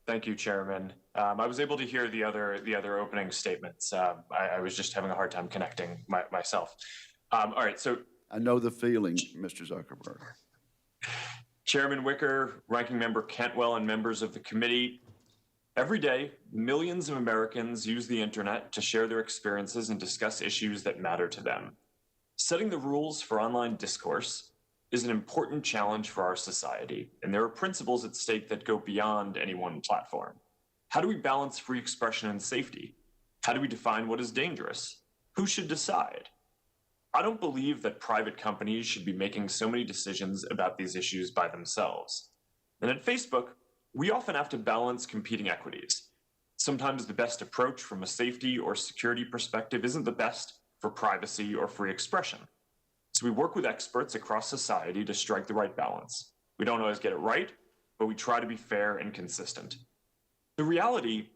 Thank you, Chairman. I was able to hear the other opening statements. I was just having a hard time connecting myself. All right, so I know the feeling, Mr. Zuckerberg. Chairman Wicker, Ranking Member Cantwell, and members of the committee, every day, millions of Americans use the internet to share their experiences and discuss issues that matter to them. Setting the rules for online discourse is an important challenge for our society, and there are principles at stake that go beyond any one platform. How do we balance free expression and safety? How do we define what is dangerous? Who should decide? I don't believe that private companies should be making so many decisions about these issues by themselves. And at Facebook, we often have to balance competing equities. Sometimes the best approach from a safety or security perspective isn't the best for privacy or free expression. So we work with experts across society to strike the right balance. We don't always get it right, but we try to be fair and consistent. The reality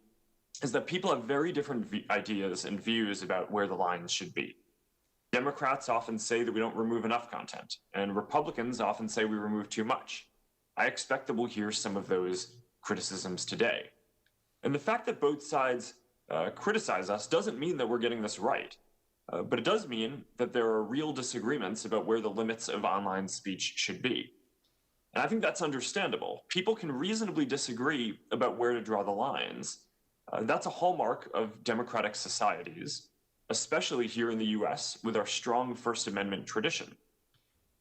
is that people have very different ideas and views about where the lines should be. Democrats often say that we don't remove enough content, and Republicans often say we remove too much. I expect that we'll hear some of those criticisms today. And the fact that both sides criticize us doesn't mean that we're getting this right. But it does mean that there are real disagreements about where the limits of online speech should be. And I think that's understandable. People can reasonably disagree about where to draw the lines. That's a hallmark of democratic societies, especially here in the US with our strong First Amendment tradition.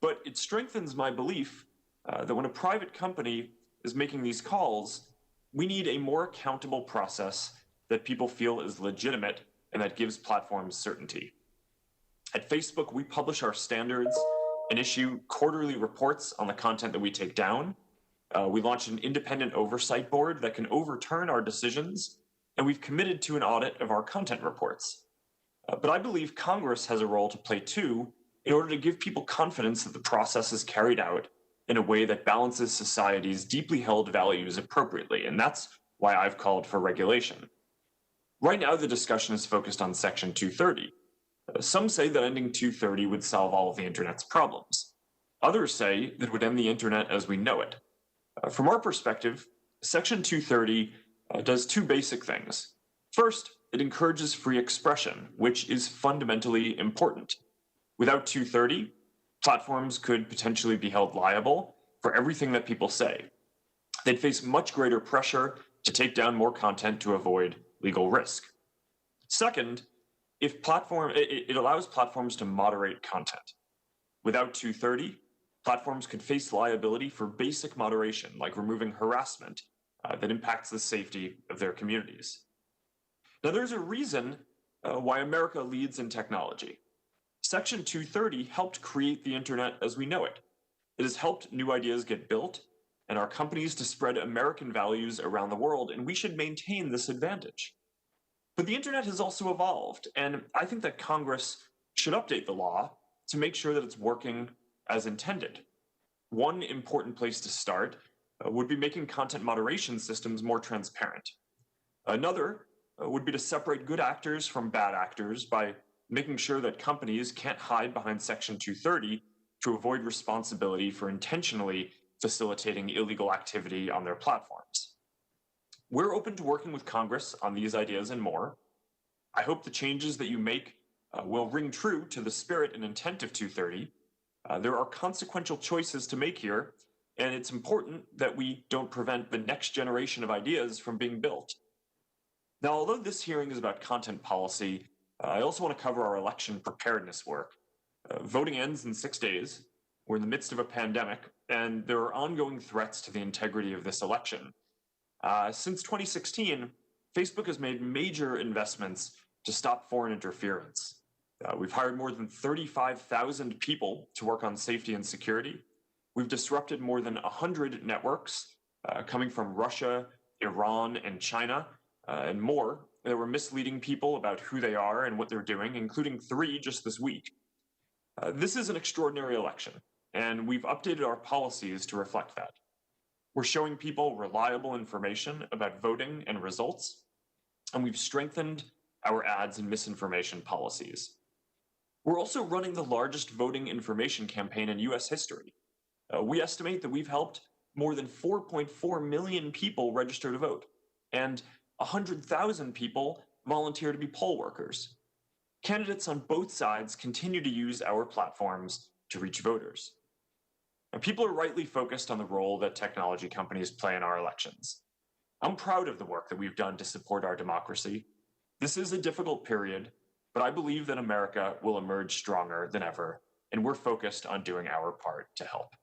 But it strengthens my belief that when a private company is making these calls, we need a more accountable process that people feel is legitimate and that gives platforms certainty. At Facebook, we publish our standards and issue quarterly reports on the content that we take down. We launched an independent oversight board that can overturn our decisions, and we've committed to an audit of our content reports. But I believe Congress has a role to play too in order to give people confidence that the process is carried out in a way that balances society's deeply held values appropriately, and that's why I've called for regulation. Right now, the discussion is focused on Section 230. Some say that ending 230 would solve all of the internet's problems. Others say that it would end the internet as we know it. From our perspective, Section 230 does two basic things. First, it encourages free expression, which is fundamentally important. Without 230, platforms could potentially be held liable for everything that people say. They'd face much greater pressure to take down more content to avoid legal risk. Second, it allows platforms to moderate content. Without 230, platforms could face liability for basic moderation, like removing harassment that impacts the safety of their communities. Now, there's a reason why America leads in technology. Section 230 helped create the internet as we know it. It has helped new ideas get built and our companies to spread American values around the world, and we should maintain this advantage. But the internet has also evolved, and I think that Congress should update the law to make sure that it's working as intended. One important place to start would be making content moderation systems more transparent. Another would be to separate good actors from bad actors by making sure that companies can't hide behind Section 230 to avoid responsibility for intentionally facilitating illegal activity on their platforms. We're open to working with Congress on these ideas and more. I hope the changes that you make will ring true to the spirit and intent of 230. There are consequential choices to make here, and it's important that we don't prevent the next generation of ideas from being built. Now, although this hearing is about content policy, I also want to cover our election preparedness work. Voting ends in 6 days. We're in the midst of a pandemic, and there are ongoing threats to the integrity of this election. Since 2016, Facebook has made major investments to stop foreign interference. We've hired more than 35,000 people to work on safety and security. We've disrupted more than 100 networks coming from Russia, Iran, and China, and more that were misleading people about who they are and what they're doing, including 3 just this week. This is an extraordinary election, and we've updated our policies to reflect that. We're showing people reliable information about voting and results, and we've strengthened our ads and misinformation policies. We're also running the largest voting information campaign in US history. We estimate that we've helped more than 4.4 million people register to vote. and 100,000 people volunteer to be poll workers. Candidates on both sides continue to use our platforms to reach voters. And people are rightly focused on the role that technology companies play in our elections. I'm proud of the work that we've done to support our democracy. This is a difficult period, but I believe that America will emerge stronger than ever, and we're focused on doing our part to help.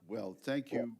Well, thank you